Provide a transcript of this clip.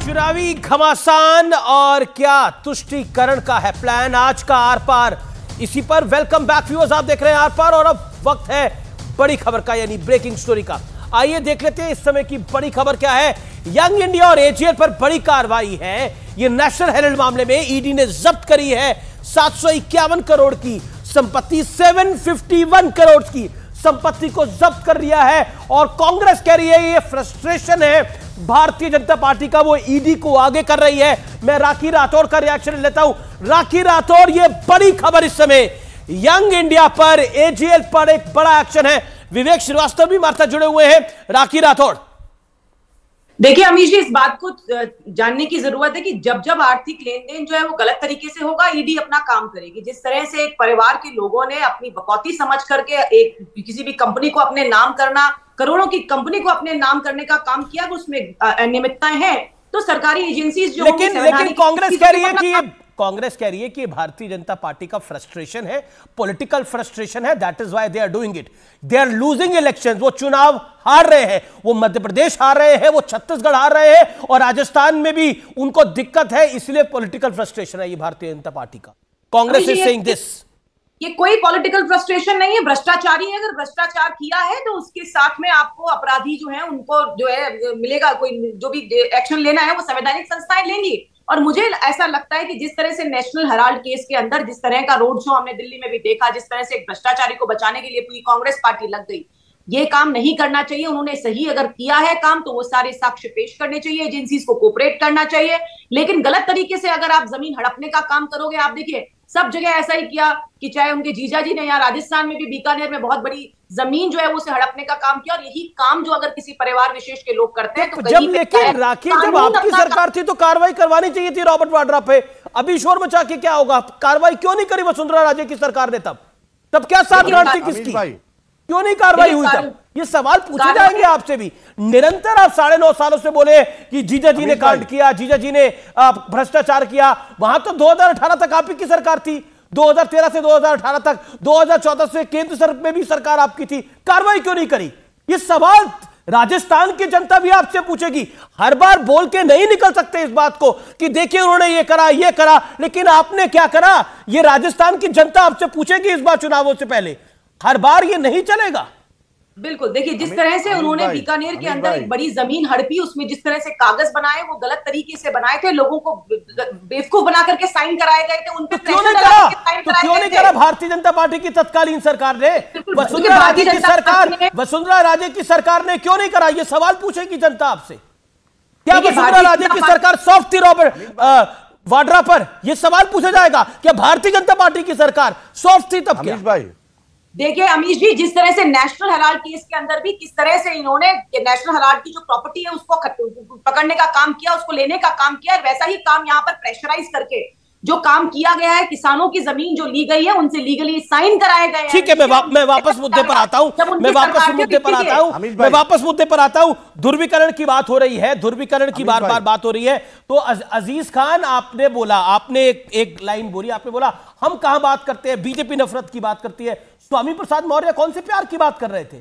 चुनावी घमासान और क्या तुष्टीकरण का है प्लान आज का आर पार। इसी पर वेलकम बैक व्यूअर्स, आप देख रहे हैं आर पार और अब वक्त है बड़ी खबर का यानी ब्रेकिंग स्टोरी का। आइए देख लेते हैं इस समय की बड़ी खबर क्या है। यंग इंडिया और एजीएल पर बड़ी कार्रवाई है। ये नेशनल हेराल्ड मामले में ईडी ने जब्त करी है 751 करोड़ की संपत्ति, 751 करोड़ की संपत्ति को जब्त कर लिया है। और कांग्रेस कह रही है ये फ्रस्ट्रेशन है भारतीय जनता पार्टी का, वो ईडी को आगे कर रही है। मैं राखी राठौड़ का रिएक्शन लेता हूं। राखी राठौड़, ये बड़ी खबर इस समय यंग इंडिया पर, एजीएल पर एक बड़ा एक्शन है। विवेक श्रीवास्तव भी हमारे साथ जुड़े हुए हैं। राखी राठौड़, देखिए अमीश जी, इस बात को जानने की जरूरत है कि जब जब आर्थिक लेन देन जो है वो गलत तरीके से होगा, ईडी अपना काम करेगी। जिस तरह से एक परिवार के लोगों ने अपनी बकौती समझ करके एक किसी भी कंपनी को अपने नाम करना, करोड़ों की कंपनी को अपने नाम करने का काम किया, उसमें अनियमितताएं हैं, तो सरकारी एजेंसीज जो लेकिन कांग्रेस कह रही है कि भारतीय जनता पार्टी का फ्रस्ट्रेशन है, पॉलिटिकल फ्रस्ट्रेशन है, that is why they are doing it. They are losing elections, वो चुनाव हार रहे हैं, वो मध्य प्रदेश हार रहे हैं, वो छत्तीसगढ़ हार रहे हैं और राजस्थान में भी उनको दिक्कत है, इसलिए पॉलिटिकल फ्रस्ट्रेशन है ये भारतीय जनता पार्टी का। Congress is saying this. ये कोई पॉलिटिकल फ्रस्ट्रेशन नहीं है, भ्रष्टाचारी है। अगर भ्रष्टाचार किया है तो उसके साथ में आपको अपराधी जो है उनको जो है मिलेगा, कोई जो भी एक्शन लेना है वो संवैधानिक संस्थाएं लेंगी। और मुझे ऐसा लगता है कि जिस तरह से नेशनल हेराल्ड केस के अंदर जिस तरह का रोड शो हमने दिल्ली में भी देखा, जिस तरह से एक भ्रष्टाचारी को बचाने के लिए पूरी कांग्रेस पार्टी लग गई, ये काम नहीं करना चाहिए। उन्होंने सही अगर किया है काम तो वो सारे साक्ष्य पेश करने चाहिए, एजेंसीज को कोऑपरेट करना चाहिए। लेकिन गलत तरीके से अगर आप जमीन हड़पने का काम करोगे, आप देखिए सब जगह ऐसा ही किया कि चाहे उनके जीजा जी ने यहाँ राजस्थान में भी बीकानेर में बहुत बड़ी जमीन जो है उसे हड़पने का काम किया। और यही काम जो अगर किसी परिवार विशेष के लोग करते हैं तो जब लेकिन राखी, जब आपकी सरकार थी तो कार्रवाई करवानी चाहिए थी रॉबर्ट वाड्रा पे। अभी शोर मचा के क्या होगा? कार्रवाई क्यों नहीं करी वसुंधरा राजे की सरकार ने? तब क्या साठगांठ थी किसकी? क्यों नहीं कार्रवाई हुई तब? ये सवाल पूछे जाएंगे आपसे भी। निरंतर आप 9.5 सालों से बोले कि जीजा जी ने कांड किया, जीजा जी ने भ्रष्टाचार किया। वहां तो 2018 तक आपकी की सरकार थी, 2013 से 2018 तक, 2014 से केंद्र सरकार में भी सरकार आपकी थी। कार्रवाई क्यों नहीं करी? ये सवाल राजस्थान की जनता भी आपसे पूछेगी। हर बार बोल के नहीं निकल सकते इस बात को कि देखिए उन्होंने ये करा, लेकिन आपने क्या करा, ये राजस्थान की जनता आपसे पूछेगी इस बार चुनावों से पहले। हर बार ये नहीं चलेगा। बिल्कुल, देखिए जिस तरह से उन्होंने बीकानेर के अंदर एक बड़ी जमीन हड़पी, उसमें जिस तरह से कागज बनाए वो गलत तरीके से बनाए थे, लोगों को बेवकूफ बना करके साइन कराए गए थे, उन पे क्यों नहीं करा भारतीय जनता पार्टी की तत्कालीन सरकार ने? वसुंधरा राजे की सरकार ने क्यों नहीं करा? ये सवाल पूछेगी जनता आपसे। क्या वसुंधरा राजे की सरकार सॉफ्ट थी रॉबर्ट वाड्रा पर? यह सवाल पूछा जाएगा। क्या भारतीय जनता पार्टी की सरकार सॉफ्ट थी तब? क्या देखिए अमीश जी, जिस तरह से नेशनल हेराल्ड केस के अंदर भी किस तरह से इन्होंने नेशनल हेराल्ड की जो प्रॉपर्टी है उसको पकड़ने का काम किया, उसको लेने का काम किया, वैसा ही काम यहाँ पर प्रेशराइज करके जो काम किया गया है, किसानों की जमीन जो ली गई है उनसे लीगली साइन कराए गए हैं। ठीक है, मैं वापस मुद्दे पर आता हूं, मैं वापस मुद्दे पर आता हूं। ध्रुवीकरण की बात हो रही है, ध्रुवीकरण की बार बार बात हो रही है। तो अजीज खान, आपने बोला, आपने एक लाइन बोली, आपने बोला हम कहां बात करते हैं, बीजेपी नफरत की बात करती है। स्वामी प्रसाद मौर्य कौन से प्यार की बात कर रहे थे?